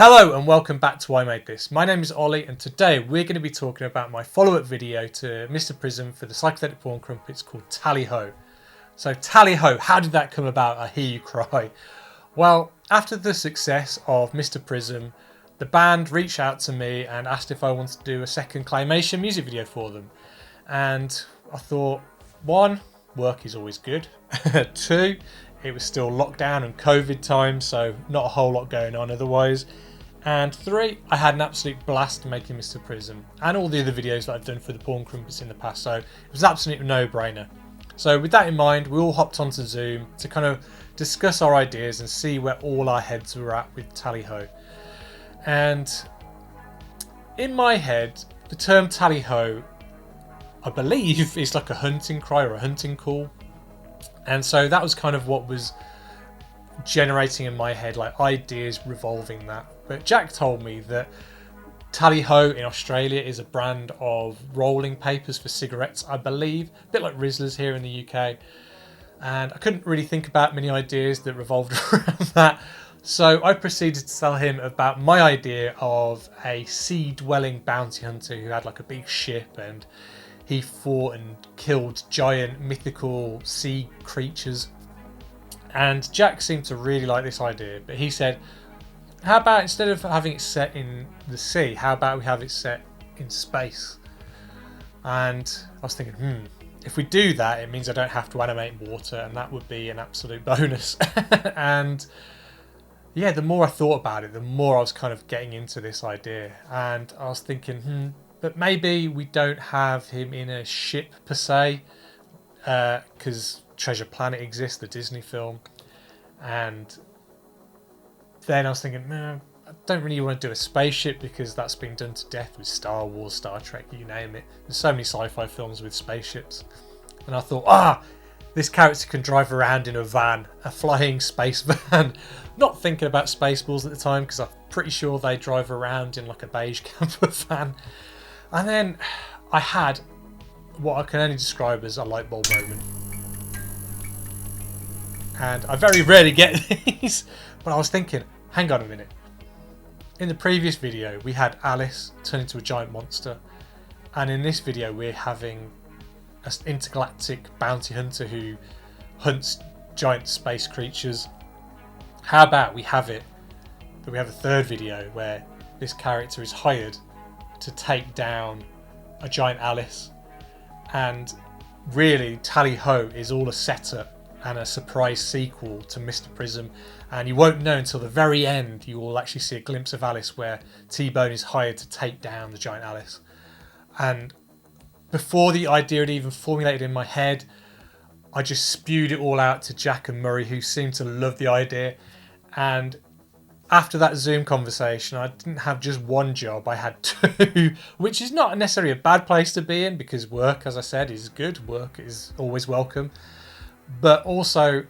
Hello and welcome back to Why I Made This. My name is Ollie and today we're going to be talking about my follow-up video to Mr. Prism for the Psychedelic Porn Crumpets called Tally Ho. So Tally Ho, how did that come about? I hear you cry. Well, after the success of Mr. Prism, the band reached out to me and asked if I wanted to do a second Claymation music video for them. And I thought, one, work is always good. Two, it was still lockdown and COVID time, so not a whole lot going on otherwise. And three, I had an absolute blast making Mr. Prism and all the other videos that I've done for the Porn Crumpets in the past, so it was an absolute no-brainer. So with that in mind, we all hopped onto Zoom to kind of discuss our ideas and see where all our heads were at with Tally Ho. And in my head, the term Tally Ho, I believe, is like a hunting cry or a hunting call. And so that was kind of what was generating in my head, like ideas revolving that. But Jack told me that Tally Ho in Australia is a brand of rolling papers for cigarettes, I believe, a bit like Rizzlers here in the UK. And I couldn't really think about many ideas that revolved around that. So I proceeded to tell him about my idea of a sea-dwelling bounty hunter who had like a big ship and he fought and killed giant mythical sea creatures. And Jack seemed to really like this idea, but he said, how about instead of having it set in the sea, how about we have it set in space? And I was thinking, if we do that, it means I don't have to animate water, and that would be an absolute bonus. And yeah, the more I thought about it, the more I was kind of getting into this idea. And I was thinking, but maybe we don't have him in a ship per se, because Treasure Planet exists, the Disney film. And then I was thinking, I don't really want to do a spaceship because that's been done to death with Star Wars, Star Trek, you name it. There's so many sci-fi films with spaceships. And I thought, this character can drive around in a van, a flying space van. Not thinking about Spaceballs at the time because I'm pretty sure they drive around in like a beige camper van. And then I had what I can only describe as a light bulb moment. And I very rarely get these, but I was thinking, hang on a minute. In the previous video, we had Alice turn into a giant monster. And in this video, we're having an intergalactic bounty hunter who hunts giant space creatures. How about we have it that we have a third video where this character is hired to take down a giant Alice. And really, Tally Ho is all a setup and a surprise sequel to Mr. Prism, and you won't know until the very end. You will actually see a glimpse of Alice where T-Bone is hired to take down the giant Alice. And before the idea had even formulated in my head, I just spewed it all out to Jack and Murray, who seemed to love the idea. And after that Zoom conversation, I didn't have just one job, I had two, which is not necessarily a bad place to be in because work, as I said, is good. Work is always welcome. But also,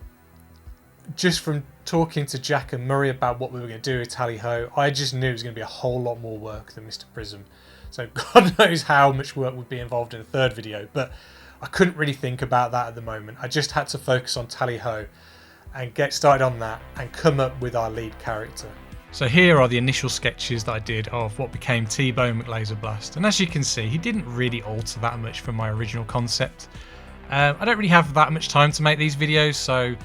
just from talking to Jack and Murray about what we were going to do with Tally Ho, I just knew it was going to be a whole lot more work than Mr. Prism. So God knows how much work would be involved in a third video, but I couldn't really think about that at the moment. I just had to focus on Tally Ho and get started on that and come up with our lead character. So here are the initial sketches that I did of what became T-Bone McLaser Blast. And as you can see, he didn't really alter that much from my original concept. I don't really have that much time to make these videos, so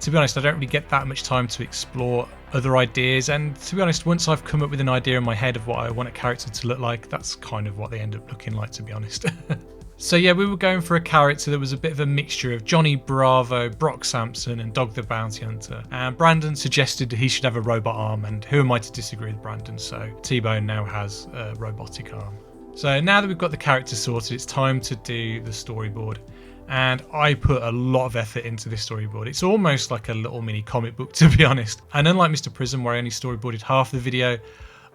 to be honest, I don't really get that much time to explore other ideas. And to be honest, once I've come up with an idea in my head of what I want a character to look like, that's kind of what they end up looking like, to be honest. So yeah, we were going for a character that was a bit of a mixture of Johnny Bravo, Brock Sampson and Dog the Bounty Hunter. And Brandon suggested he should have a robot arm, and who am I to disagree with Brandon? So T-Bone now has a robotic arm. So now that we've got the character sorted, it's time to do the storyboard. And I put a lot of effort into this storyboard. It's almost like a little mini comic book, to be honest. And unlike Mr. Prism, where I only storyboarded half the video,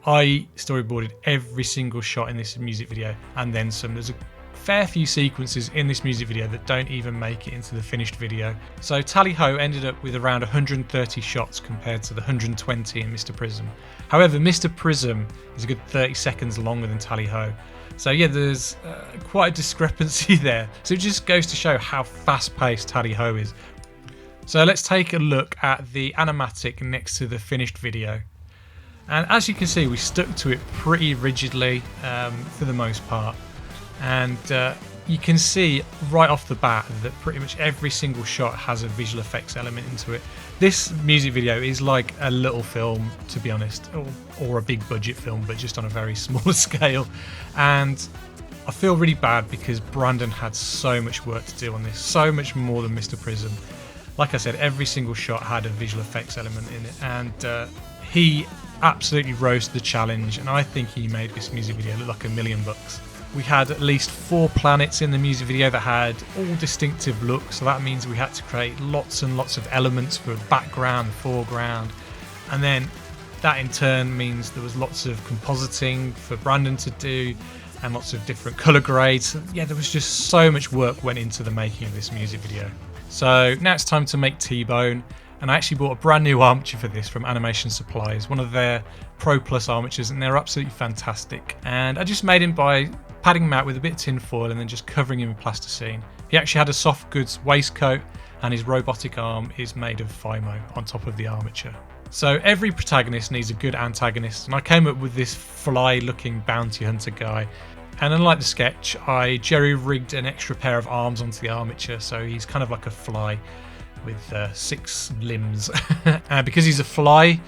I storyboarded every single shot in this music video and then some. There's a fair few sequences in this music video that don't even make it into the finished video. So Tally Ho ended up with around 130 shots compared to the 120 in Mr. Prism. However, Mr. Prism is a good 30 seconds longer than Tally Ho. So yeah, there's quite a discrepancy there. So it just goes to show how fast-paced Tally Ho is. So let's take a look at the animatic next to the finished video. And as you can see, we stuck to it pretty rigidly for the most part. And you can see right off the bat that pretty much every single shot has a visual effects element into it. This music video is like a little film, to be honest, or a big budget film, but just on a very small scale. And I feel really bad because Brandon had so much work to do on this, so much more than Mr. Prism. Like I said, every single shot had a visual effects element in it, and he absolutely rose to the challenge, and I think he made this music video look like $1 million. We had at least 4 planets in the music video that had all distinctive looks, so that means we had to create lots and lots of elements for background, foreground, and then that in turn means there was lots of compositing for Brandon to do and lots of different colour grades. Yeah, there was just so much work went into the making of this music video. So now it's time to make T-Bone, and I actually bought a brand new armature for this from Animation Supplies, one of their Pro Plus armatures, and they're absolutely fantastic. And I just made him by padding him out with a bit of tin foil and then just covering him in plasticine. He actually had a soft goods waistcoat, and his robotic arm is made of Fimo on top of the armature. So every protagonist needs a good antagonist, and I came up with this fly-looking bounty hunter guy. And unlike the sketch, I jerry-rigged an extra pair of arms onto the armature, so he's kind of like a fly with 6 limbs. And because he's a fly,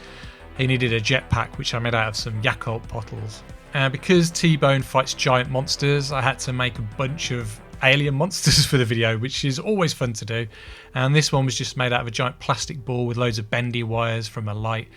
he needed a jetpack, which I made out of some Yakult bottles. And because T-Bone fights giant monsters, I had to make a bunch of alien monsters for the video, which is always fun to do. And this one was just made out of a giant plastic ball with loads of bendy wires from a light,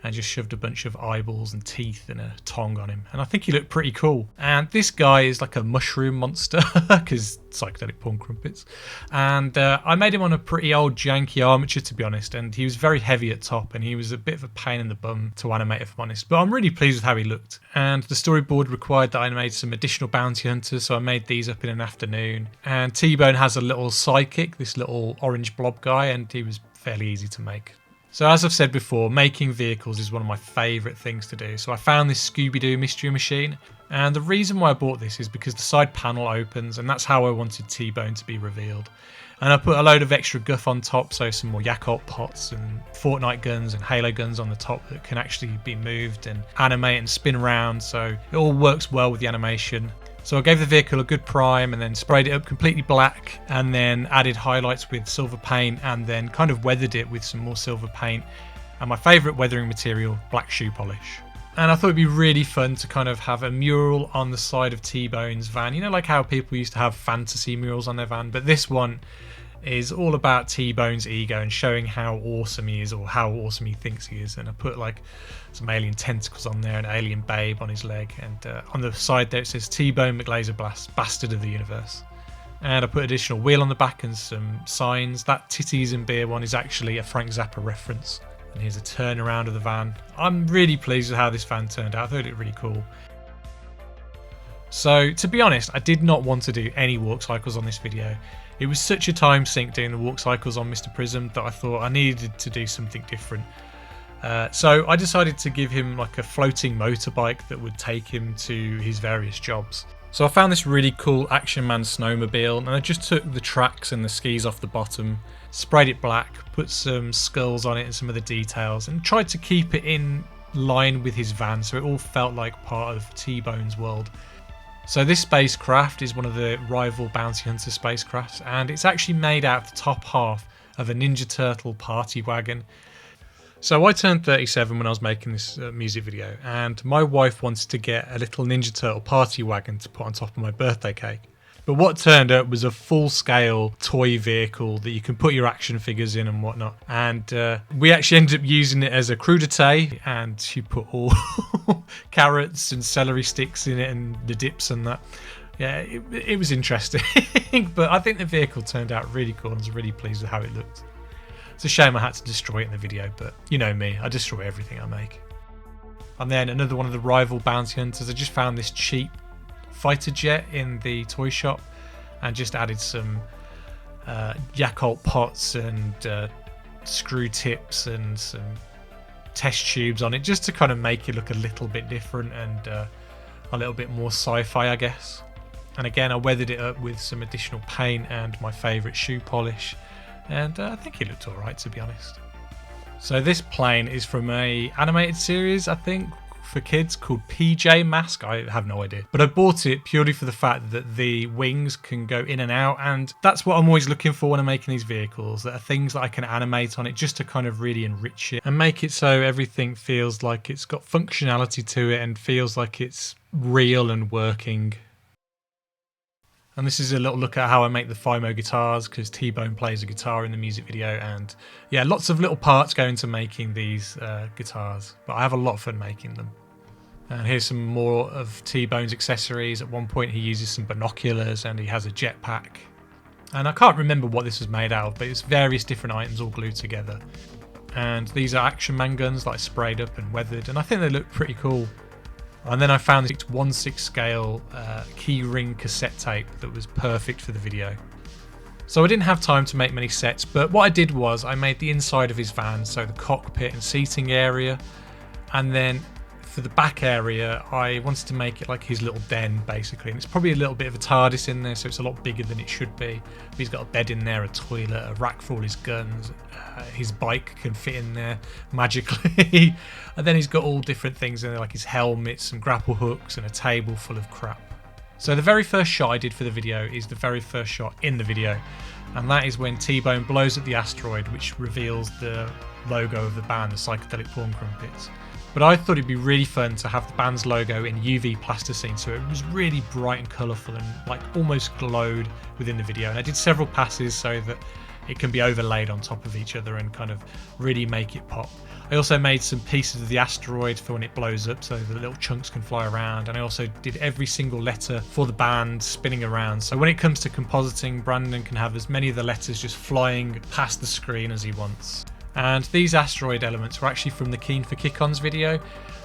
and just shoved a bunch of eyeballs and teeth and a tongue on him, and I think he looked pretty cool. And this guy is like a mushroom monster because Psychedelic Porn Crumpets, and I made him on a pretty old janky armature, to be honest, and he was very heavy at top, and he was a bit of a pain in the bum to animate, if I'm honest, but I'm really pleased with how he looked. And the storyboard required that I made some additional bounty hunters, so I made these up in an afternoon. And T-Bone has a little sidekick, this little orange blob guy, and he was fairly easy to make. So as I've said before, making vehicles is one of my favourite things to do. So I found this Scooby-Doo mystery machine, and the reason why I bought this is because the side panel opens, and that's how I wanted T-Bone to be revealed. And I put a load of extra guff on top, so some more Yakult pots and Fortnite guns and Halo guns on the top that can actually be moved and animate and spin around, so it all works well with the animation. So I gave the vehicle a good prime and then sprayed it up completely black, and then added highlights with silver paint, and then kind of weathered it with some more silver paint and my favourite weathering material, black shoe polish. And I thought it'd be really fun to kind of have a mural on the side of T-Bone's van, you know, like how people used to have fantasy murals on their van, but this one is all about T-Bone's ego and showing how awesome he is, or how awesome he thinks he is. And I put like some alien tentacles on there, an alien babe on his leg, and on the side there it says T-Bone McLaser Blast, bastard of the universe. And I put additional wheel on the back and some signs. That titties and beer one is actually a Frank Zappa reference. And here's a turnaround of the van. I'm really pleased with how this van turned out. I thought it looked really cool. So to be honest, I did not want to do any walk cycles on this video. It was such a time sink doing the walk cycles on Mr. Prism that I thought I needed to do something different. So I decided to give him like a floating motorbike that would take him to his various jobs. So I found this really cool Action Man snowmobile, and I just took the tracks and the skis off the bottom, sprayed it black, put some skulls on it and some of the details, and tried to keep it in line with his van so it all felt like part of T-Bone's world. So this spacecraft is one of the rival Bounty Hunter spacecrafts, and it's actually made out of the top half of a Ninja Turtle party wagon. So I turned 37 when I was making this music video, and my wife wanted to get a little Ninja Turtle party wagon to put on top of my birthday cake. But what turned up was a full-scale toy vehicle that you can put your action figures in and whatnot. And we actually ended up using it as a crudité, and she put all carrots and celery sticks in it and the dips and that. Yeah, it was interesting. But I think the vehicle turned out really cool, and I was really pleased with how it looked. It's a shame I had to destroy it in the video, but you know me, I destroy everything I make. And then another one of the rival bounty hunters, I just found this cheap fighter jet in the toy shop and just added some Yakult pots and screw tips and some test tubes on it, just to kind of make it look a little bit different and a little bit more sci-fi, I guess. And again, I weathered it up with some additional paint and my favourite shoe polish, and I think it looked alright, to be honest. So this plane is from a animated series, I think, for kids called PJ Mask. I have no idea, but I bought it purely for the fact that the wings can go in and out, and that's what I'm always looking for when I'm making these vehicles, that are things that I can animate on it just to kind of really enrich it and make it so everything feels like it's got functionality to it and feels like it's real and working. And this is a little look at how I make the Fimo guitars, because T-Bone plays a guitar in the music video, and yeah, lots of little parts go into making these guitars, but I have a lot of fun making them. And here's some more of T-Bone's accessories. At one point he uses some binoculars and he has a jetpack. And I can't remember what this was made out of, but it's various different items all glued together. And these are Action Man guns, like sprayed up and weathered, and I think they look pretty cool. And then I found this 1/6 scale keyring cassette tape that was perfect for the video. So I didn't have time to make many sets, but what I did was I made the inside of his van, so the cockpit and seating area, and then for the back area I wanted to make it like his little den basically, and it's probably a little bit of a TARDIS in there, so it's a lot bigger than it should be. But he's got a bed in there, a toilet, a rack for all his guns, his bike can fit in there magically and then he's got all different things in there, like his helmets, some grapple hooks and a table full of crap. So the very first shot I did for the video is the very first shot in the video, and that is when T-Bone blows at the asteroid, which reveals the logo of the band, the Psychedelic Porn Crumpets. But I thought it'd be really fun to have the band's logo in UV plasticine, so it was really bright and colourful and like almost glowed within the video. And I did several passes so that it can be overlaid on top of each other and kind of really make it pop. I also made some pieces of the asteroid for when it blows up, so the little chunks can fly around, and I also did every single letter for the band spinning around. So when it comes to compositing, Brandon can have as many of the letters just flying past the screen as he wants. And these asteroid elements were actually from the Keen for Kick-Ons video,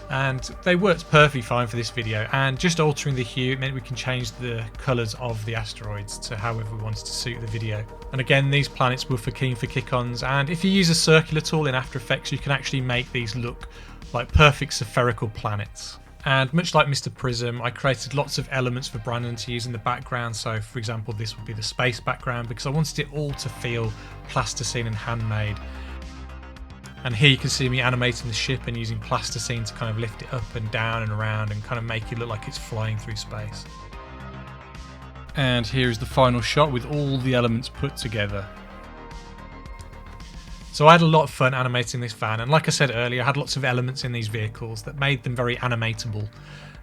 and they worked perfectly fine for this video, and just altering the hue meant we can change the colours of the asteroids to however we wanted to suit the video. And again, these planets were for Keen for Kick-Ons, and if you use a circular tool in After Effects you can actually make these look like perfect spherical planets. And much like Mr. Prism, I created lots of elements for Brandon to use in the background. So for example, this would be the space background, because I wanted it all to feel plasticine and handmade. And here you can see me animating the ship and using plasticine to kind of lift it up and down and around and kind of make it look like it's flying through space. And here is the final shot with all the elements put together. So I had a lot of fun animating this van, and like I said earlier, I had lots of elements in these vehicles that made them very animatable.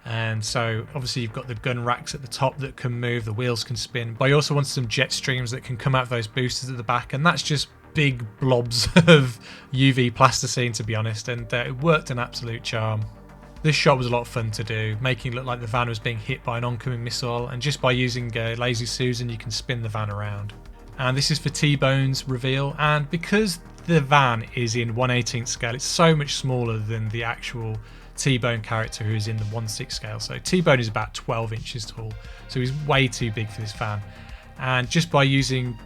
And so obviously you've got the gun racks at the top that can move, the wheels can spin, but I also wanted some jet streams that can come out of those boosters at the back, and that's just big blobs of UV plasticine, to be honest, and it worked an absolute charm. This shot was a lot of fun to do, making it look like the van was being hit by an oncoming missile, and just by using Lazy Susan you can spin the van around. And this is for T-Bone's reveal, and because the van is in 1/18 scale, it's so much smaller than the actual T-Bone character who is in the 1/6 scale. So T-Bone is about 12 inches tall, so he's way too big for this van. And just by using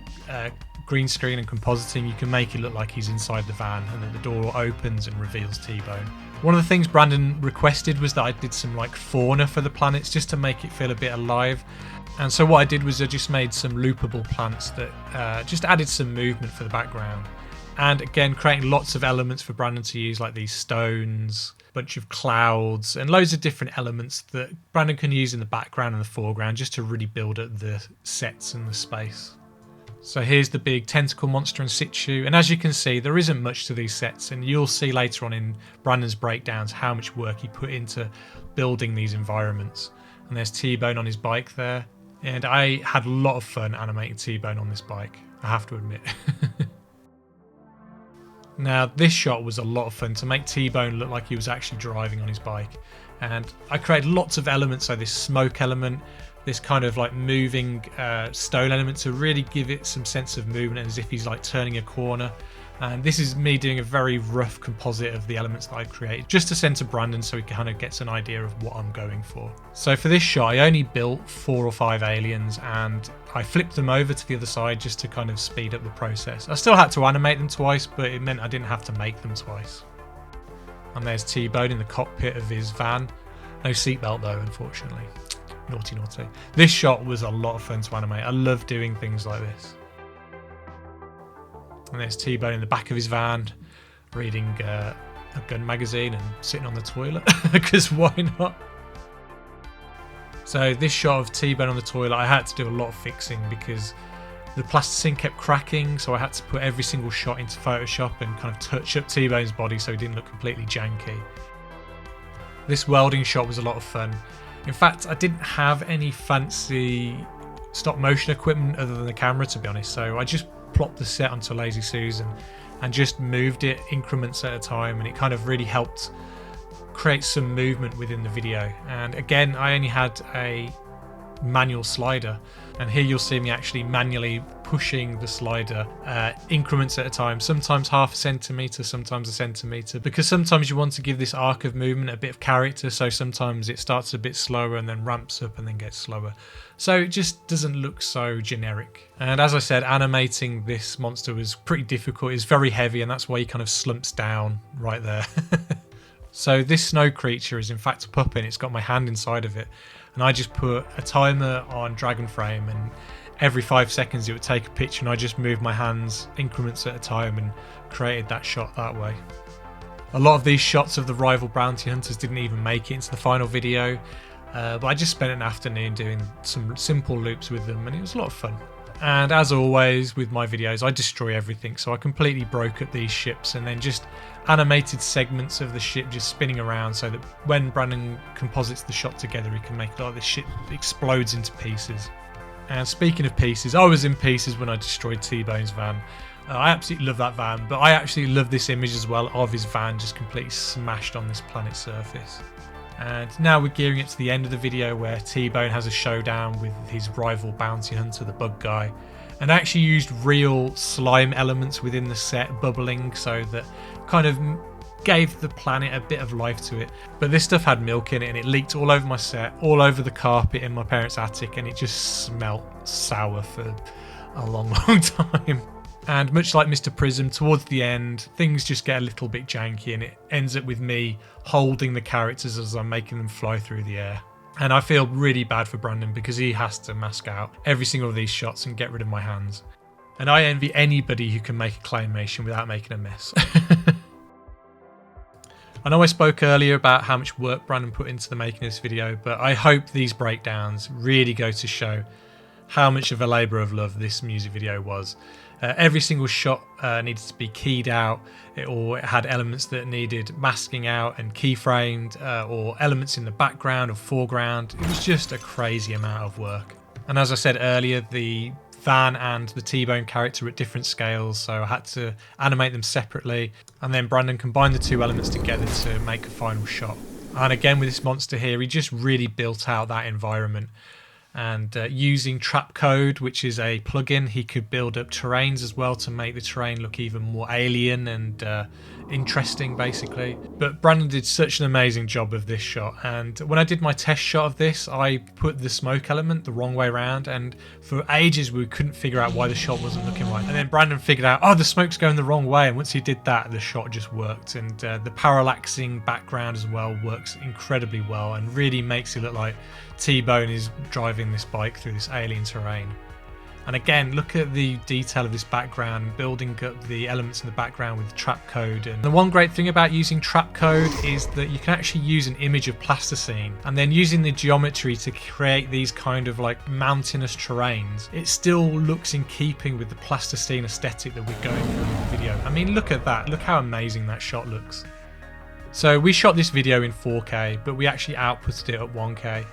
green screen and compositing, you can make it look like he's inside the van, and then the door opens and reveals T-Bone. One of the things Brandon requested was that I did some like fauna for the planets, just to make it feel a bit alive. And so what I did was I just made some loopable plants that just added some movement for the background. And again, creating lots of elements for Brandon to use, like these stones, a bunch of clouds, and loads of different elements that Brandon can use in the background and the foreground just to really build up the sets and the space. So here's the big tentacle monster in situ, and as you can see there isn't much to these sets, and you'll see later on in Brandon's breakdowns how much work he put into building these environments. And there's T-Bone on his bike there, and I had a lot of fun animating T-Bone on this bike, I have to admit. Now this shot was a lot of fun to make T-Bone look like he was actually driving on his bike, and I created lots of elements, so this smoke element, this kind of like moving stone element to really give it some sense of movement as if he's like turning a corner. And this is me doing a very rough composite of the elements that I created just to send to Brandon so he kind of gets an idea of what I'm going for. So for this shot I only built 4 or 5 aliens, and I flipped them over to the other side just to kind of speed up the process. I still had to animate them twice, but it meant I didn't have to make them twice. And there's T-Bone in the cockpit of his van. No seatbelt though, unfortunately. Naughty, naughty. This shot was a lot of fun to animate. I love doing things like this. And there's T-Bone in the back of his van. reading a gun magazine and sitting on the toilet, because why not? So this shot of T-Bone on the toilet, I had to do a lot of fixing because the plasticine kept cracking, so I had to put every single shot into Photoshop and kind of touch up T-Bone's body so he didn't look completely janky. This welding shot was a lot of fun. In fact, I didn't have any fancy stop motion equipment other than the camera, to be honest, so I just plopped the set onto Lazy Susan and just moved it increments at a time, and it kind of really helped create some movement within the video. And again, I only had a manual slider, and here you'll see me actually manually pushing the slider increments at a time, sometimes half a centimetre, sometimes a centimetre, because sometimes you want to give this arc of movement a bit of character, so sometimes it starts a bit slower and then ramps up and then gets slower, so it just doesn't look so generic. And as I said, animating this monster was pretty difficult. It's very heavy, and that's why he kind of slumps down right there. So this snow creature is in fact a puppet, and it's got my hand inside of it, and I just put a timer on Dragon Frame, and every 5 seconds it would take a picture, and I just moved my hands increments at a time and created that shot that way. A lot of these shots of the rival bounty hunters didn't even make it into the final video, but I just spent an afternoon doing some simple loops with them, and it was a lot of fun. And as always with my videos, I destroy everything, so I completely broke up these ships and then just animated segments of the ship just spinning around, so that when Brandon composites the shot together, he can make it like the ship explodes into pieces. And speaking of pieces, I was in pieces when I destroyed T-Bone's van. I absolutely love that van, but I actually love this image as well of his van just completely smashed on this planet's surface. And now we're gearing it to the end of the video where T-Bone has a showdown with his rival bounty hunter, the bug guy. And I actually used real slime elements within the set, bubbling, so that kind of gave the planet a bit of life to it. But this stuff had milk in it, and it leaked all over my set, all over the carpet in my parents' attic, and it just smelt sour for a long, long time. And much like Mr. Prism, towards the end, things just get a little bit janky, and it ends up with me holding the characters as I'm making them fly through the air. And I feel really bad for Brandon because he has to mask out every single of these shots and get rid of my hands. And I envy anybody who can make a claymation without making a mess. I know I spoke earlier about how much work Brandon put into the making of this video, but I hope these breakdowns really go to show how much of a labour of love this music video was. Every single shot needed to be keyed out, or it had elements that needed masking out and keyframed, or elements in the background or foreground. It was just a crazy amount of work. And as I said earlier, the van and the T-Bone character were at different scales, so I had to animate them separately, and then Brandon combined the two elements together to make a final shot. And again with this monster here, he just really built out that environment. And using Trap Code, which is a plugin, he could build up terrains as well to make the terrain look even more alien and interesting, basically. But Brandon did such an amazing job of this shot, and when I did my test shot of this, I put the smoke element the wrong way around, and for ages we couldn't figure out why the shot wasn't looking right. And then Brandon figured out, oh, the smoke's going the wrong way, and once he did that, the shot just worked. And the parallaxing background as well works incredibly well and really makes it look like T-Bone is driving this bike through this alien terrain. And again, look at the detail of this background, building up the elements in the background with Trap Code. And the one great thing about using Trap Code is that you can actually use an image of plasticine, and then using the geometry to create these kind of like mountainous terrains. It still looks in keeping with the plasticine aesthetic that we're going through in the video. I mean, look at that. Look how amazing that shot looks. So we shot this video in 4K, but we actually outputted it at 1K.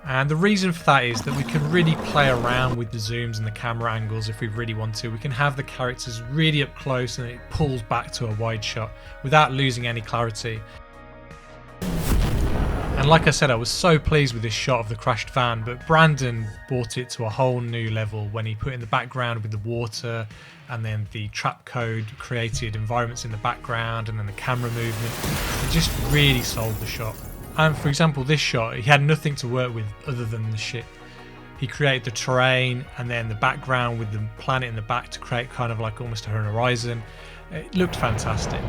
And the reason for that is that we can really play around with the zooms and the camera angles if we really want to. We can have the characters really up close and it pulls back to a wide shot without losing any clarity. And like I said, I was so pleased with this shot of the crashed van, but Brandon brought it to a whole new level when he put in the background with the water, and then the Trap Code created environments in the background, and then the camera movement. It just really sold the shot. And for example, this shot, he had nothing to work with other than the ship. He created the terrain and then the background with the planet in the back to create kind of like almost a horizon. It looked fantastic.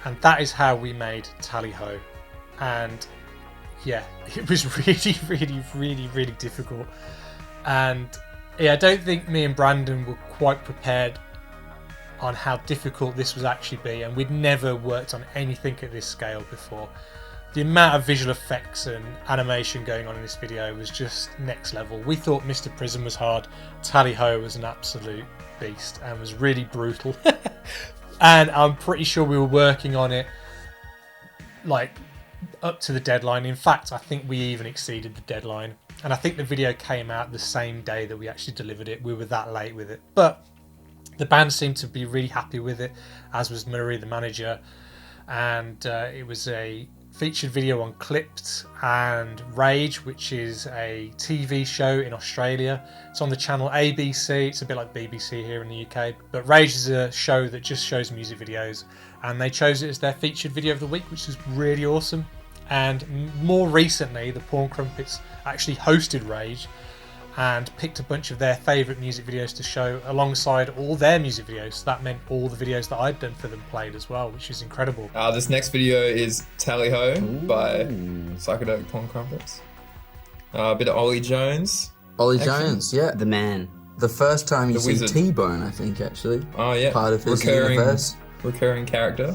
And that is how we made Tally Ho. And yeah, it was really difficult. And yeah, I don't think me and Brandon were quite prepared on how difficult this was actually be, and we'd never worked on anything at this scale before. The amount of visual effects and animation going on in this video was just next level. We thought Mr. Prism was hard. Tally Ho was an absolute beast and was really brutal. And I'm pretty sure we were working on it like up to the deadline. In fact, I think we even exceeded the deadline. And I think the video came out the same day that we actually delivered it. We were that late with it. But the band seemed to be really happy with it, as was Murray, the manager. And it was a featured video on Clipped and Rage, which is a TV show in Australia. It's on the channel ABC. It's a bit like BBC here in the UK, but Rage is a show that just shows music videos, and they chose it as their featured video of the week, which is really awesome. And more recently, the Porn Crumpets actually hosted Rage and picked a bunch of their favourite music videos to show alongside all their music videos. So that meant all the videos that I'd done for them played as well, which is incredible. This next video is Tally Ho by Psychedelic Porn Crumpets. A bit of Ollie Jones. Ollie Jones, yeah. The man. The first time you The see wizard. T-Bone, I think, actually. Oh yeah. Part of his universe. Recurring character.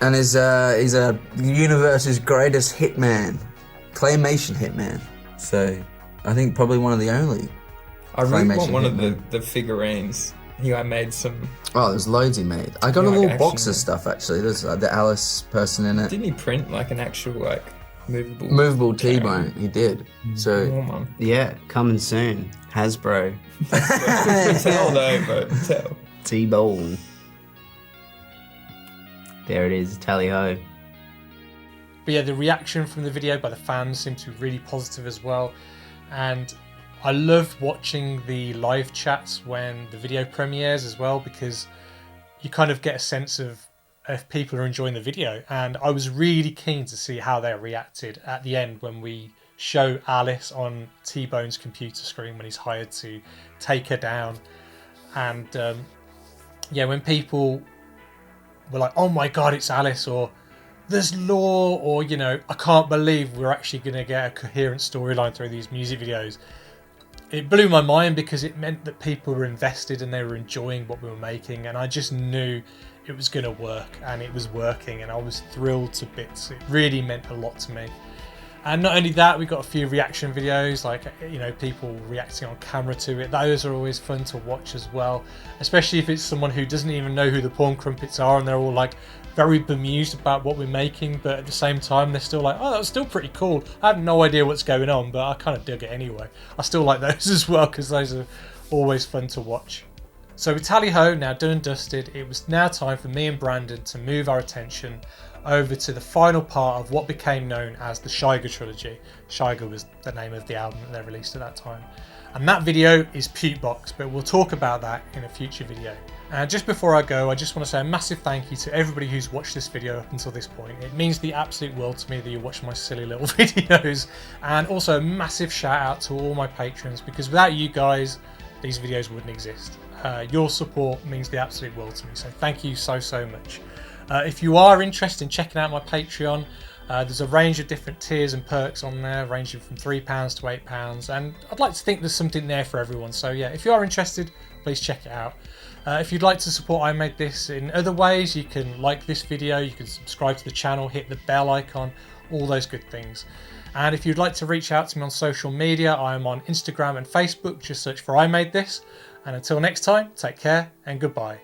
And he's a universe's greatest hitman. Claymation hitman. So I think probably one of the only. I really Claymation want one hitman. of the figurines. I made some. Oh, there's loads he made. I got Yeah, a little like box action. of stuff actually. There's the Alice person in it. Didn't he print like an actual like movable? Movable T-Bone. He did. So Come on. Yeah, coming soon. Hasbro. Tell though, bro. Tell. T-Bone. There it is, Tally Ho. But yeah, the reaction from the video by the fans seemed to be really positive as well. And I love watching the live chats when the video premieres as well, because you kind of get a sense of if people are enjoying the video. And I was really keen to see how they reacted at the end when we show Alice on T-Bone's computer screen when he's hired to take her down. And yeah, when people were like, oh my god, it's Alice, or there's lore, or you know, I can't believe we're actually going to get a coherent storyline through these music videos. It blew my mind because it meant that people were invested and they were enjoying what we were making, and I just knew it was going to work, and it was working, and I was thrilled to bits. It really meant a lot to me. And not only that, we got a few reaction videos, like, you know, people reacting on camera to it. Those are always fun to watch as well, especially if it's someone who doesn't even know who the Porn Crumpets are, and they're all like very bemused about what we're making, but at the same time they're still like, oh, that was still pretty cool. I have no idea what's going on, but I kind of dug it anyway. I still like those as well, because those are always fun to watch. So with Tally Ho now done and dusted, it was now time for me and Brandon to move our attention over to the final part of what became known as the Shiger trilogy. Shiger was the name of the album that they released at that time. And that video is Pukebox, but we'll talk about that in a future video. And just before I go, I just want to say a massive thank you to everybody who's watched this video up until this point. It means the absolute world to me that you watch my silly little videos. And also a massive shout out to all my patrons, because without you guys, these videos wouldn't exist. Your support means the absolute world to me, so thank you so much. If you are interested in checking out my Patreon, there's a range of different tiers and perks on there, ranging from £3 to £8, and I'd like to think there's something there for everyone. So yeah, if you are interested, please check it out. If you'd like to support I Made This in other ways, you can like this video, you can subscribe to the channel, hit the bell icon, all those good things. And if you'd like to reach out to me on social media, I'm on Instagram and Facebook, just search for I Made This. And until next time, take care and goodbye.